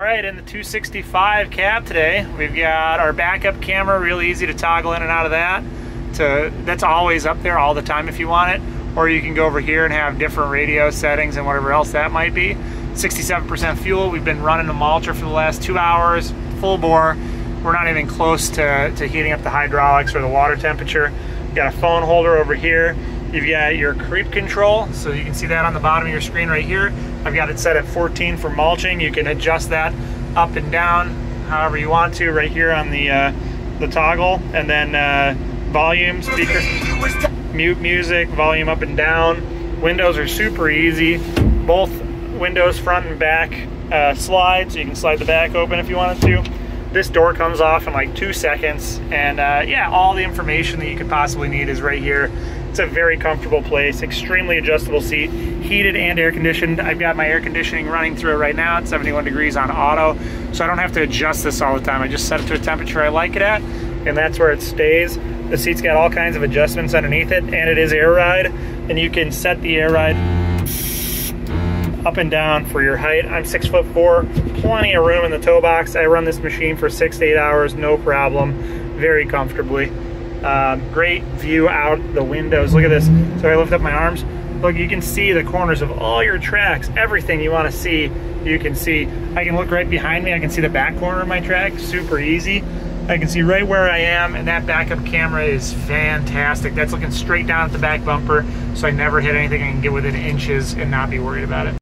Right, in the 265 cab today, we've got our backup camera, real easy to toggle in and out of that. That's always up there all the time if you want it, or you can go over here and have different radio settings and whatever else that might be. 67% fuel, we've been running the mulcher for the last 2 hours, full bore. We're not even close to heating up the hydraulics or the water temperature. We've got a phone holder over here. You've got your creep control, so you can see that on the bottom of your screen right here. I've got it set at 14 for mulching. You can adjust that up and down however you want to right here on the toggle. And then volume, speakers, mute music, volume up and down. Windows are super easy. Both windows front and back slide, so you can slide the back open if you wanted to. This door comes off in like 2 seconds, and yeah, all the information that you could possibly need is right here. It's a very comfortable place, extremely adjustable seat, heated and air conditioned. I've got my air conditioning running through it right now at 71 degrees on auto, so I don't have to adjust this all the time. I just set it to a temperature I like it at, and that's where it stays. The seat's got all kinds of adjustments underneath it, and it is air ride, and you can set the air ride up and down for your height. I'm 6'4", plenty of room in the toe box. I run this machine for 6 to 8 hours, no problem, very comfortably. Great view out the windows. Look at this. So I lift up my arms. Look, you can see the corners of all your tracks. Everything you want to see, you can see. I can look right behind me. I can see the back corner of my track. Super easy. I can see right where I am, and that backup camera is fantastic. That's looking straight down at the back bumper, so I never hit anything. I can get within inches and not be worried about it.